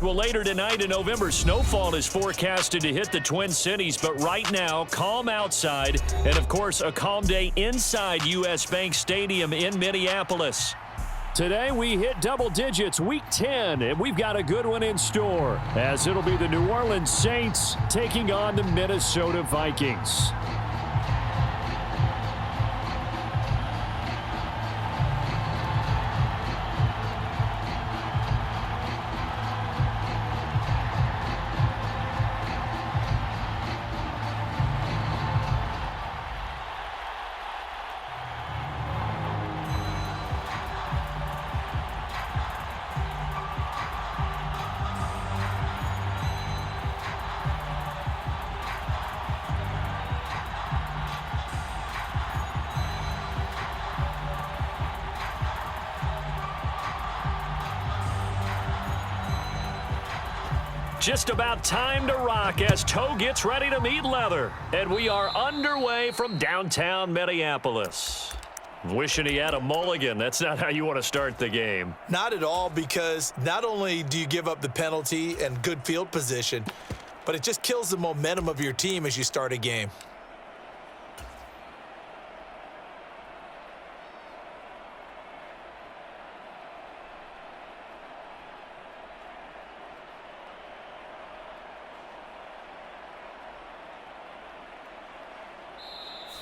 Well, later tonight in November, snowfall is forecasted to hit the Twin Cities, but right now, calm outside, and of course, a calm day inside U.S. Bank Stadium in Minneapolis. Today, we hit double digits, Week 10, and we've got a good one in store, as it'll be the New Orleans Saints taking on the Minnesota Vikings. Just about time to rock as toe gets ready to meet leather. And we are underway from downtown Minneapolis. Wishing he had a mulligan. That's not how you want to start the game. Not at all, because not only do you give up the penalty and good field position, but it just kills the momentum of your team as you start a game.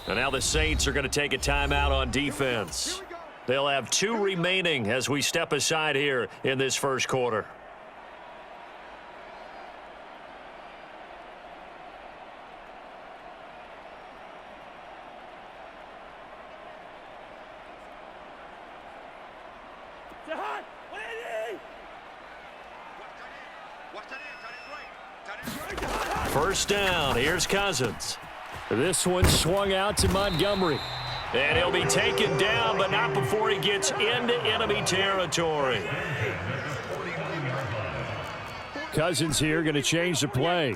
And now the Saints are going to take a timeout on defense. They'll have 2 remaining as we step aside here in this first quarter. First down, here's Cousins. This one swung out to Montgomery. And he'll be taken down, but not before he gets into enemy territory. Cousins here going to change the play.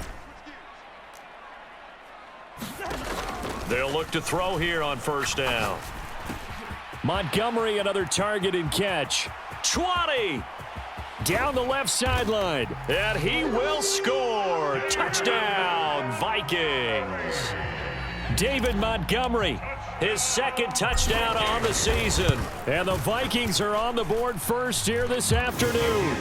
They'll look to throw here on first down. Montgomery, another target and catch. 20! Down the left sideline. And he will score. Touchdown, Vikings. David Montgomery, his second touchdown on the season. And the Vikings are on the board first here this afternoon.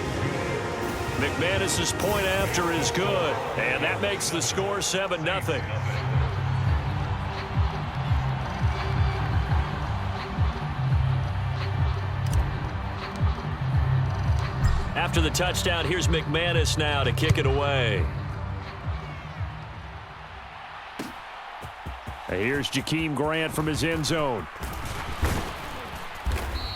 McManus's point after is good, and that makes the score 7-0. After the touchdown, here's McManus now to kick it away. Here's Jakeem Grant from his end zone.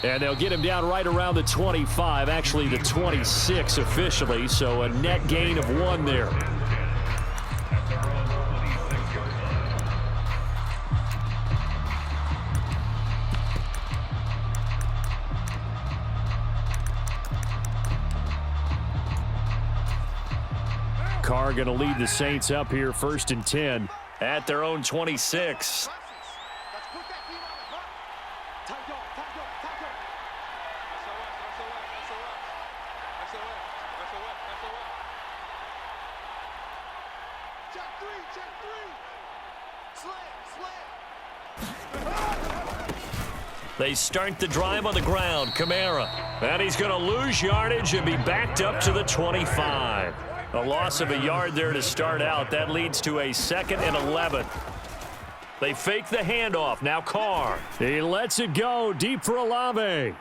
And they'll get him down right around the 25, actually the 26 officially, so a net gain of 1 there. Carr going to lead the Saints up here, 1st and 10 at their own 26. They start the drive on the ground. Kamara. And he's going to lose yardage and be backed up to the 25. A loss of a yard there to start out. That leads to a 2nd and 11. They fake the handoff. Now Carr. He lets it go deep for Olave.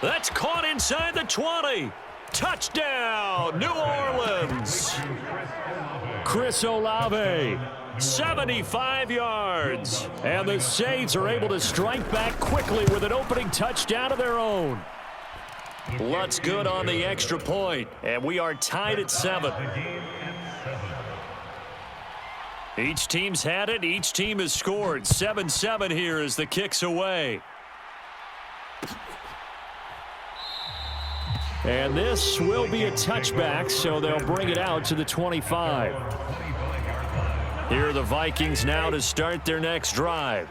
That's caught inside the 20. Touchdown, New Orleans. Chris Olave, 75 yards. And the Saints are able to strike back quickly with an opening touchdown of their own. Lutz good on the extra point, and we are tied at 7. Each team's had it. Each team has scored. 7-7 here as the kick's away. And this will be a touchback, so they'll bring it out to the 25. Here are the Vikings now to start their next drive.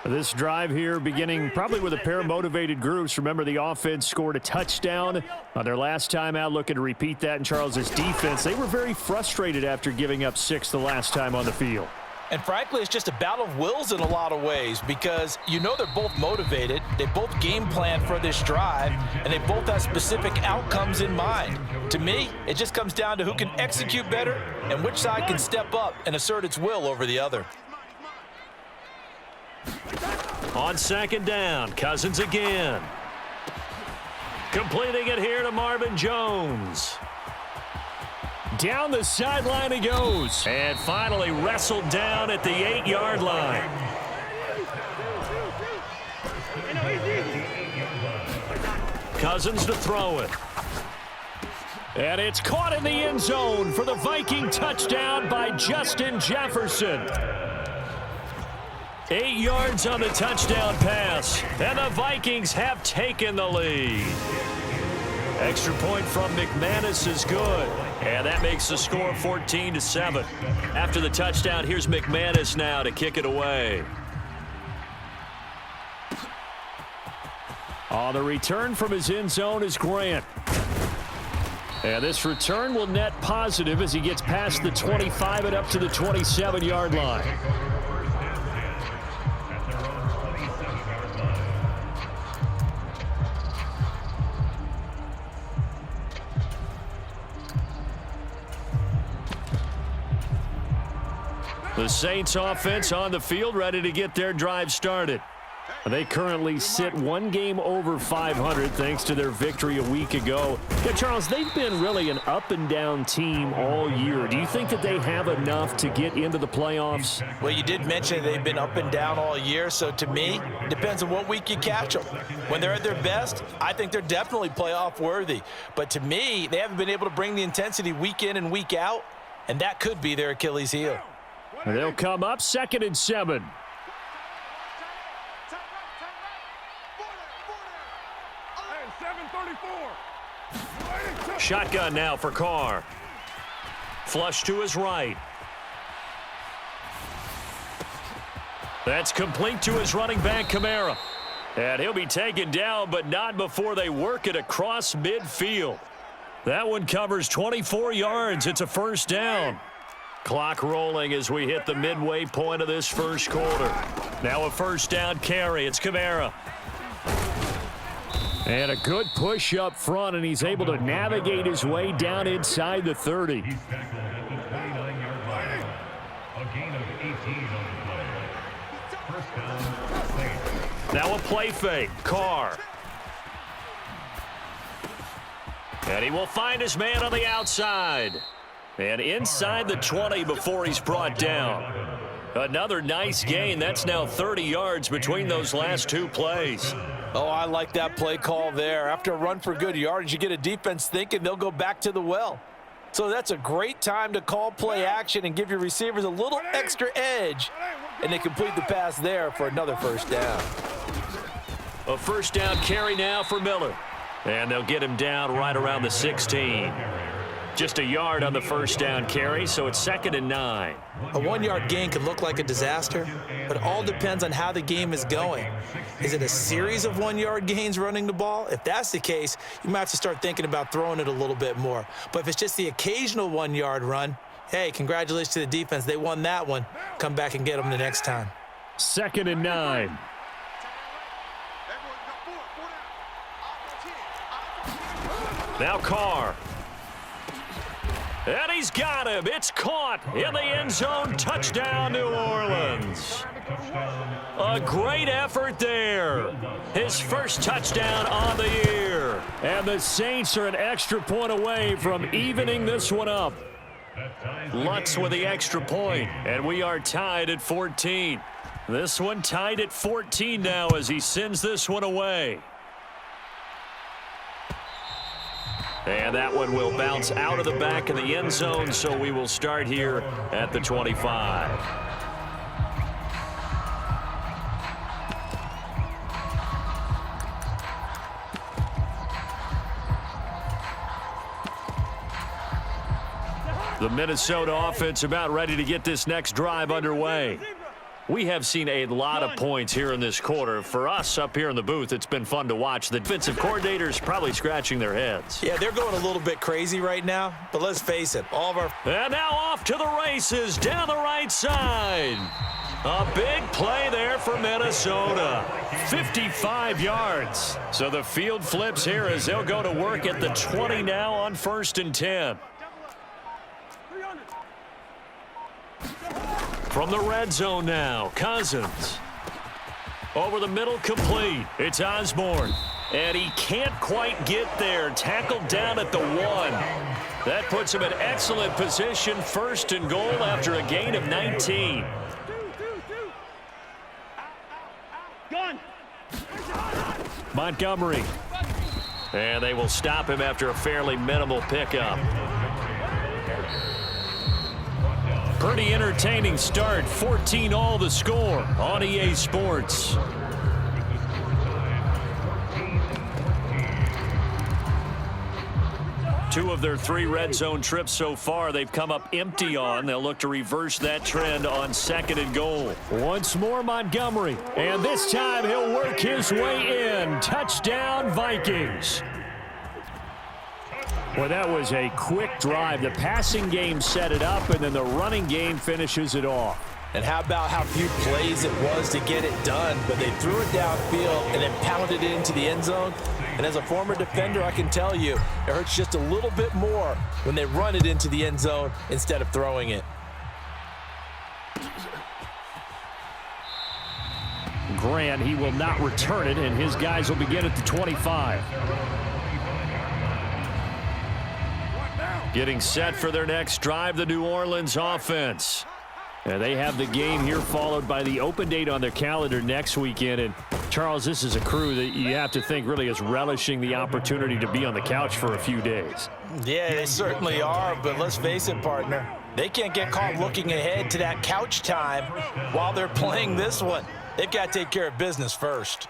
This drive here beginning probably with a pair of motivated groups. Remember, the offense scored a touchdown on their last time out, looking to repeat that in Charles's defense. They were very frustrated after giving up 6 the last time on the field. And frankly, it's just a battle of wills in a lot of ways because you know they're both motivated, they both game plan for this drive, and they both have specific outcomes in mind. To me, it just comes down to who can execute better and which side can step up and assert its will over the other. On second down, Cousins again. Completing it here to Marvin Jones. Down the sideline he goes. And finally wrestled down at the 8-yard line. Cousins to throw it. And it's caught in the end zone for the Viking touchdown by Justin Jefferson. 8 yards on the touchdown pass, and the Vikings have taken the lead. Extra point from McManus is good, and that makes the score 14-7. After the touchdown, here's McManus now to kick it away. On the return from his end zone is Grant. And this return will net positive as he gets past the 25 and up to the 27-yard line. The Saints offense on the field ready to get their drive started. They currently sit 1 game over 500 thanks to their victory a week ago. Yeah, Charles, they've been really an up-and-down team all year. Do you think that they have enough to get into the playoffs? Well, you did mention they've been up and down all year, so to me, it depends on what week you catch them. When they're at their best, I think they're definitely playoff worthy. But to me, they haven't been able to bring the intensity week in and week out, and that could be their Achilles heel. They'll come up 2nd and 7. Shotgun now for Carr. Flush to his right. That's complete to his running back, Kamara. And he'll be taken down, but not before they work it across midfield. That one covers 24 yards. It's a first down. Clock rolling as we hit the midway point of this first quarter. Now a first down carry. It's Kamara. And a good push up front, and he's able to navigate his way down inside the 30. Now a play fake. Carr. And he will find his man on the outside. And inside the 20 before he's brought down. Another nice gain. That's now 30 yards between those last 2 plays. Oh, I like that play call there. After a run for good yardage, you get a defense thinking they'll go back to the well. So that's a great time to call play action and give your receivers a little extra edge. And they complete the pass there for another first down. A first down carry now for Miller. And they'll get him down right around the 16. Just a yard on the first down carry, so it's 2nd and 9. A 1-yard gain could look like a disaster, but it all depends on how the game is going. Is it a series of 1-yard gains running the ball? If that's the case, you might have to start thinking about throwing it a little bit more. But if it's just the occasional 1-yard run, hey, congratulations to the defense. They won that one. Come back and get them the next time. 2nd and 9. Now Carr. And he's got him. It's caught in the end zone. Touchdown, New Orleans. A great effort there. His first touchdown on the year. And the Saints are an extra point away from evening this one up. Lutz with the extra point, and we are tied at 14. This one tied at 14 now as he sends this one away. And that one will bounce out of the back of the end zone, so we will start here at the 25. The Minnesota offense about ready to get this next drive underway. We have seen a lot of points here in this quarter. For us up here in the booth, it's been fun to watch. The defensive coordinators probably scratching their heads. Yeah, they're going a little bit crazy right now, but let's face it, all of our... And now off to the races down the right side. A big play there for Minnesota. 55 yards. So the field flips here as they'll go to work at the 20 now on 1st and 10. From the red zone now, Cousins. Over the middle, complete. It's Osborne. And he can't quite get there. Tackled down at the 1. That puts him in excellent position, 1st and goal after a gain of 19. Montgomery. And they will stop him after a fairly minimal pickup. Pretty entertaining start. 14-all the score on EA Sports. Two of their 3 red zone trips so far they've come up empty on. They'll look to reverse that trend on 2nd and goal. Once more Montgomery. And this time he'll work his way in. Touchdown Vikings. Well, that was a quick drive. The passing game set it up, and then the running game finishes it off. And how about how few plays it was to get it done, but they threw it downfield and then pounded it into the end zone. And as a former defender, I can tell you, it hurts just a little bit more when they run it into the end zone instead of throwing it. Grant, he will not return it, and his guys will begin at the 25. Getting set for their next drive, the New Orleans offense. And they have the game here followed by the open date on their calendar next weekend. And, Charles, this is a crew that you have to think really is relishing the opportunity to be on the couch for a few days. Yeah, they certainly are, but let's face it, partner. They can't get caught looking ahead to that couch time while they're playing this one. They've got to take care of business first.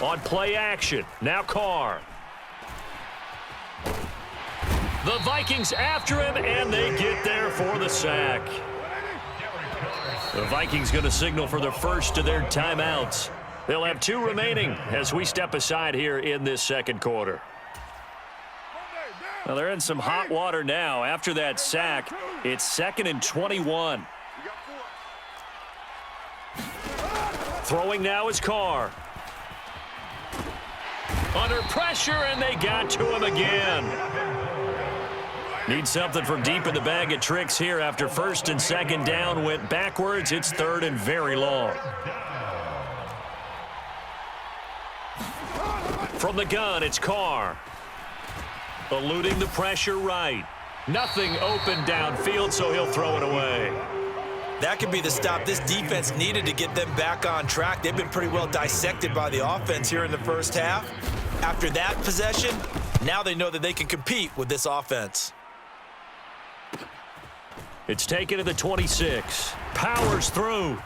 On play action, now Carr. The Vikings after him, and they get there for the sack. The Vikings going to signal for the first of their timeouts. They'll have 2 remaining as we step aside here in this 2nd quarter. Well, they're in some hot water now. After that sack, it's 2nd and 21. Throwing now is Carr. Under pressure, and they got to him again. Need something from deep in the bag of tricks here after 1st and 2nd down went backwards. It's 3rd and very long. From the gun, it's Carr. Eluding the pressure right. Nothing open downfield, so he'll throw it away. That could be the stop this defense needed to get them back on track. They've been pretty well dissected by the offense here in the first half. After that possession, now they know that they can compete with this offense. It's taken to the 26. Powers through.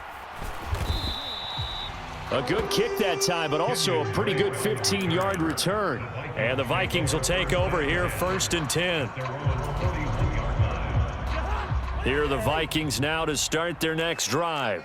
A good kick that time, but also a pretty good 15-yard return. And the Vikings will take over here 1st and 10. Here are the Vikings now to start their next drive.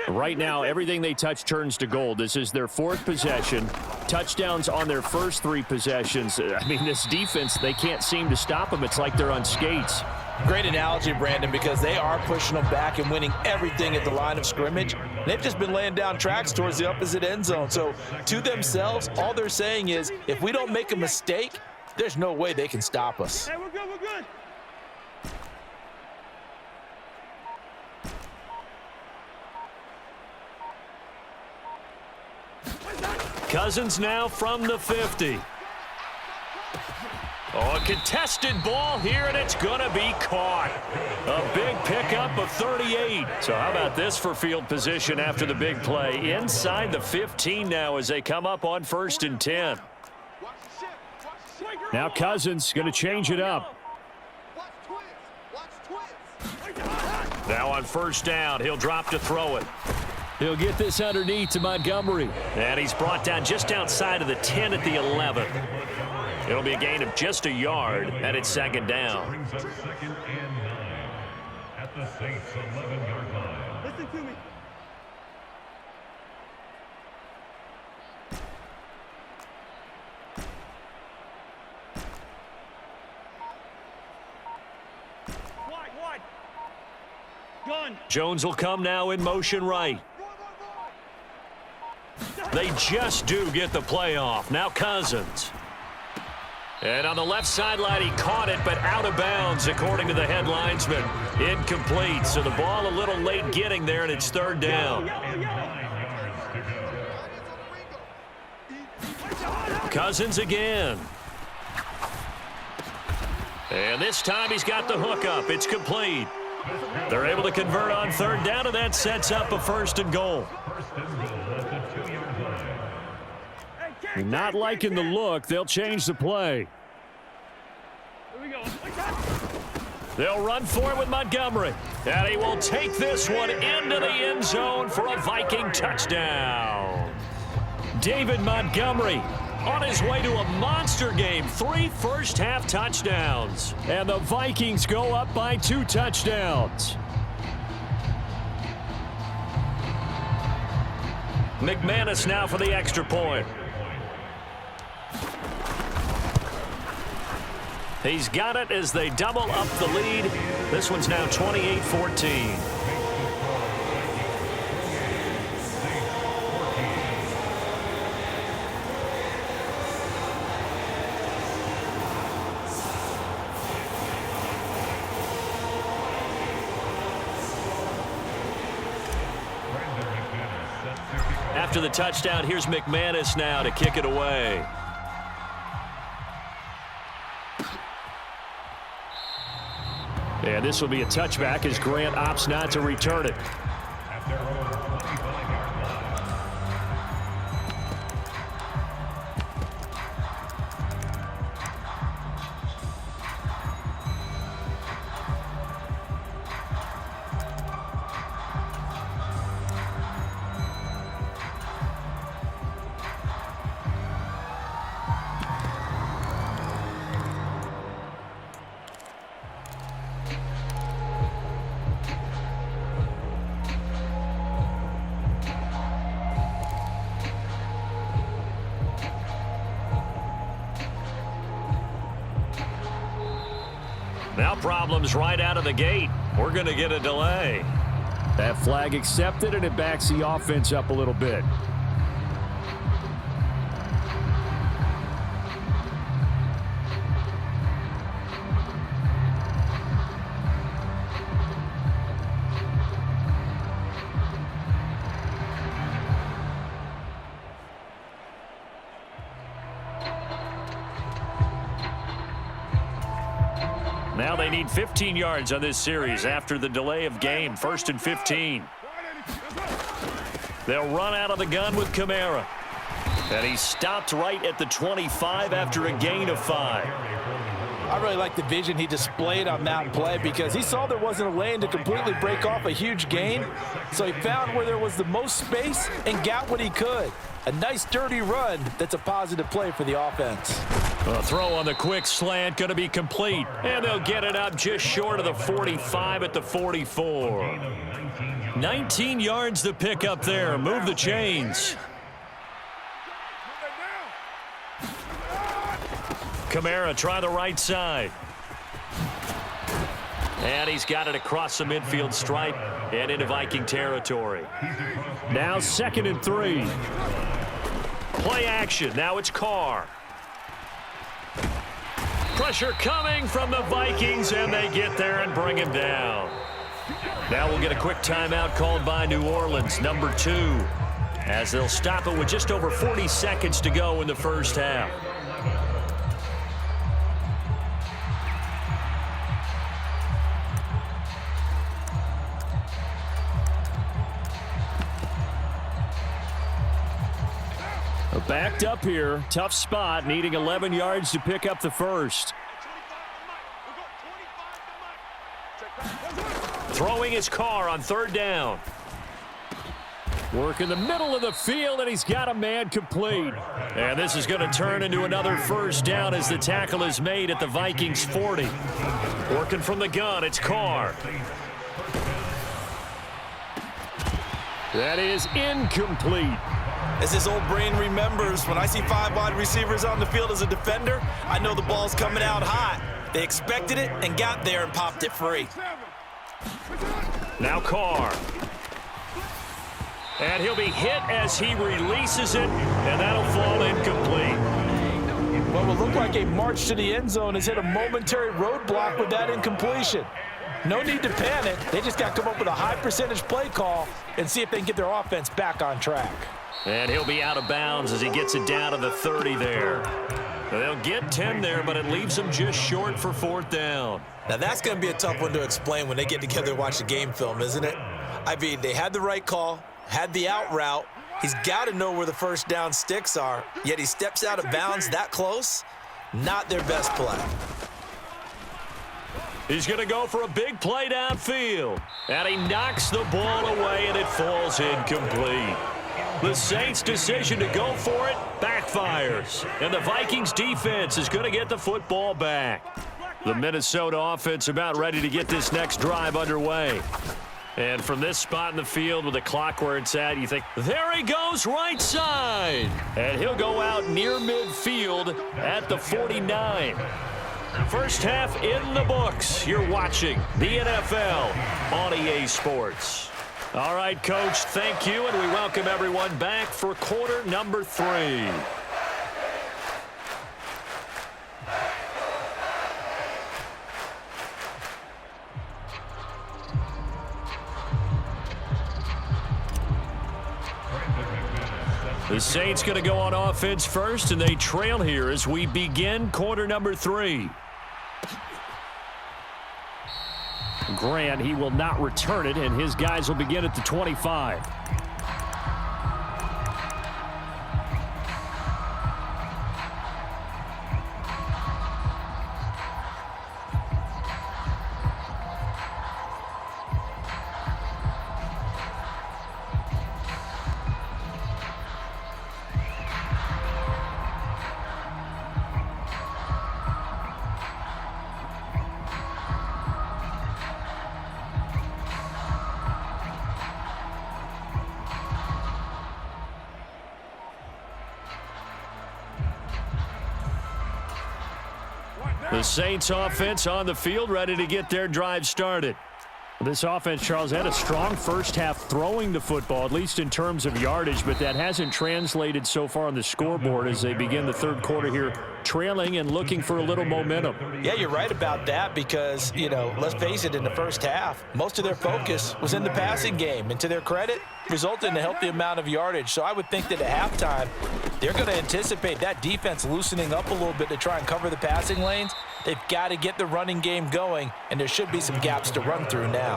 Right now, everything they touch turns to gold. This is their 4th possession. Touchdowns on their first 3 possessions. I mean, this defense, they can't seem to stop them. It's like they're on skates. Great analogy, Brandon, because they are pushing them back and winning everything at the line of scrimmage. They've just been laying down tracks towards the opposite end zone. So to themselves, all they're saying is, if we don't make a mistake, there's no way they can stop us. Hey, we're good, we're good. Cousins now from the 50. Oh, a contested ball here, and it's going to be caught. A big pickup of 38. So how about this for field position after the big play? Inside the 15 now as they come up on 1st and 10. Now Cousins going to change it up. Now on 1st down, he'll drop to throw it. He'll get this underneath to Montgomery. And he's brought down just outside of the 10 at the 11. It'll be a gain of just a yard, and it's 2nd down. the Saints' 11-yard line. Listen to me. Wide. Gun. Jones will come now in motion right. They just do get the play off. Now Cousins. And on the left sideline, he caught it, but out of bounds, according to the headlinesman. Incomplete, so the ball a little late getting there, and it's third down. Cousins again. And this time he's got the hook up. It's complete. They're able to convert on third down, and that sets up a first and goal. Not liking the look. They'll change the play. Here we go. They'll run for it with Montgomery. And he will take this one into the end zone for a Viking touchdown. David Montgomery on his way to a monster game. 3 first-half touchdowns. And the Vikings go up by 2 touchdowns. McManus now for the extra point. He's got it as they double up the lead. This one's now 28-14. After the touchdown, here's McManus now to kick it away. And this will be a touchback as Grant opts not to return it. Now problems right out of the gate. We're going to get a delay. That flag accepted, and it backs the offense up a little bit. Now they need 15 yards on this series after the delay of game. 1st and 15. They'll run out of the gun with Kamara. And he stopped right at the 25 after a gain of 5. I really like the vision he displayed on that play because he saw there wasn't a lane to completely break off a huge gain. So he found where there was the most space and got what he could. A nice dirty run that's a positive play for the offense. A throw on the quick slant going to be complete. And they'll get it up just short of the 45 at the 44. 19 yards to pick up there. Move the chains. Kamara try the right side. And he's got it across the midfield stripe and into Viking territory. Now 2nd and 3. Play action. Now it's Carr. Pressure coming from the Vikings, and they get there and bring him down. Now we'll get a quick timeout called by New Orleans, number 2, as they'll stop it with just over 40 seconds to go in the first half. Backed up here. Tough spot, needing 11 yards to pick up the first. Throwing his Carr on 3rd down. Work in the middle of the field, and he's got a man complete. And this is going to turn into another first down as the tackle is made at the Vikings 40. Working from the gun, it's Carr. That is incomplete. As his old brain remembers, when I see 5 wide receivers on the field as a defender, I know the ball's coming out hot. They expected it and got there and popped it free. Now Carr. And he'll be hit as he releases it, and that'll fall incomplete. What will look like a march to the end zone has hit a momentary roadblock with that incompletion. No need to panic. They just got to come up with a high percentage play call and see if they can get their offense back on track. And he'll be out of bounds as he gets it down to the 30 there. They'll get 10 there, but it leaves them just short for 4th down. Now that's going to be a tough one to explain when they get together and watch the game film, isn't it? I mean, they had the right call, had the out route. He's got to know where the first down sticks are, yet he steps out of bounds that close. Not their best play. He's going to go for a big play downfield. And he knocks the ball away, and it falls incomplete. The Saints' decision to go for it backfires. And the Vikings defense is going to get the football back. The Minnesota offense about ready to get this next drive underway. And from this spot in the field with the clock where it's at, you think, there he goes right side. And he'll go out near midfield at the 49. First half in the books. You're watching the NFL on EA Sports. All right, Coach, thank you, and we welcome everyone back for quarter number 3. The Saints going to go on offense first, and they trail here as we begin quarter number 3. Grant, he will not return it, and his guys will begin at the 25. The Saints offense on the field, ready to get their drive started. This offense, Charles, had a strong first half throwing the football, at least in terms of yardage, but that hasn't translated so far on the scoreboard as they begin the third quarter here, trailing and looking for a little momentum. Yeah, you're right about that because, let's face it, in the first half, most of their focus was in the passing game, and to their credit, resulted in a healthy amount of yardage. So I would think that at halftime, they're going to anticipate that defense loosening up a little bit to try and cover the passing lanes. They've got to get the running game going, and there should be some gaps to run through now.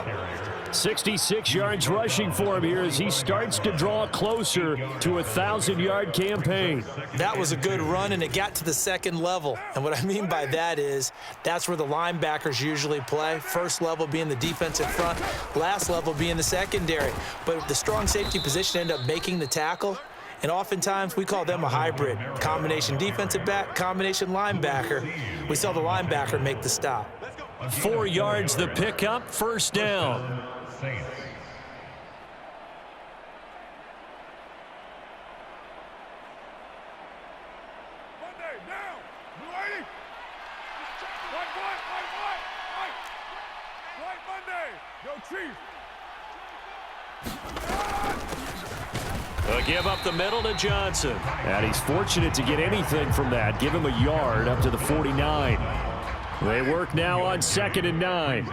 66 yards rushing for him here as he starts to draw closer to a 1,000-yard campaign. That was a good run, and it got to the second level. And what I mean by that is that's where the linebackers usually play. First level being the defensive front, last level being the secondary. But the strong safety position ended up making the tackle. And oftentimes, we call them a hybrid. Combination defensive back, combination linebacker. We saw the linebacker make the stop. 4 yards the pickup, first down. They'll give up the middle to Johnson. And he's fortunate to get anything from that. Give him a yard up to the 49. They work now on 2nd and 9.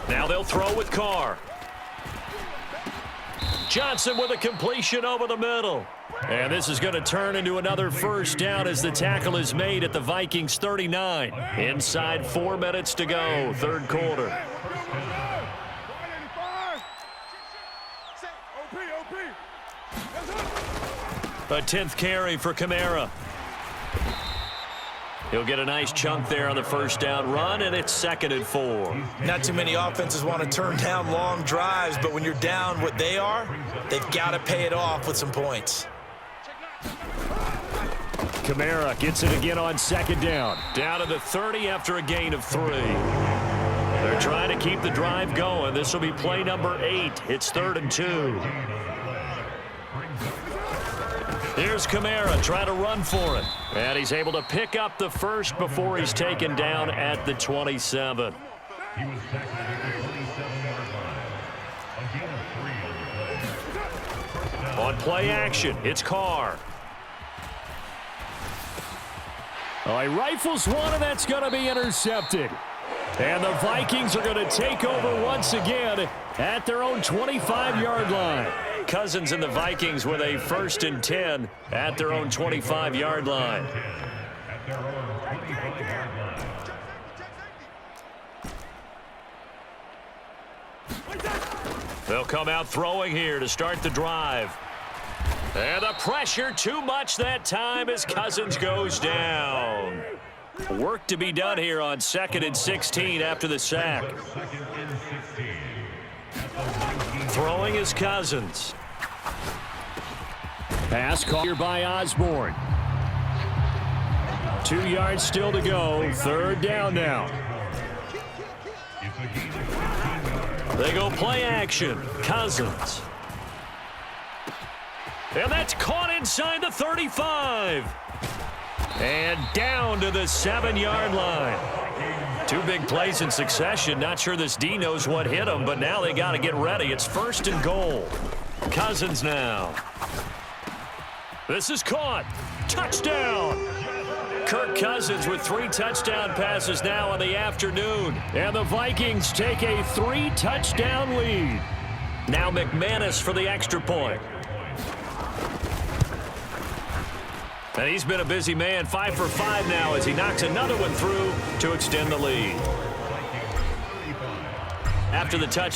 Now they'll throw with Carr. Johnson with a completion over the middle. And this is going to turn into another first down as the tackle is made at the Vikings 39. Inside 4 minutes to go, third quarter. A 10th carry for Kamara. He'll get a nice chunk there on the first down run, and it's 2nd and 4. Not too many offenses want to turn down long drives, but when you're down what they are, they've got to pay it off with some points. Kamara gets it again on 2nd down. Down to the 30 after a gain of 3. They're trying to keep the drive going. This will be play number 8. It's 3rd and 2. Here's Kamara trying to run for it. And he's able to pick up the first before he's taken down at the 27. He was tackled at the 27-yard line. A gain of 3 on the play. On play action, it's Carr. Oh, he rifles one, and that's going to be intercepted. And the Vikings are going to take over once again at their own 25-yard line. Cousins and the Vikings with a 1st and 10 at their own 25-yard line. At their own 25-yard line. They'll come out throwing here to start the drive. And the pressure too much that time as Cousins goes down. Work to be done here on 2nd and 16 after the sack. 2nd and 16. Throwing is Cousins. Pass caught here by Osborne. 2 yards still to go. 3rd down now. They go play action. Cousins. And that's caught inside the 35. And down to the 7-yard line. 2 big plays in succession. Not sure this D knows what hit him, but now they got to get ready. It's 1st and goal. Cousins now. This is caught. Touchdown. Kirk Cousins with 3 touchdown passes now in the afternoon. And the Vikings take a 3-touchdown lead. Now McManus for the extra point. And he's been a busy man, 5 for 5 now as he knocks another one through to extend the lead. After the touchdown.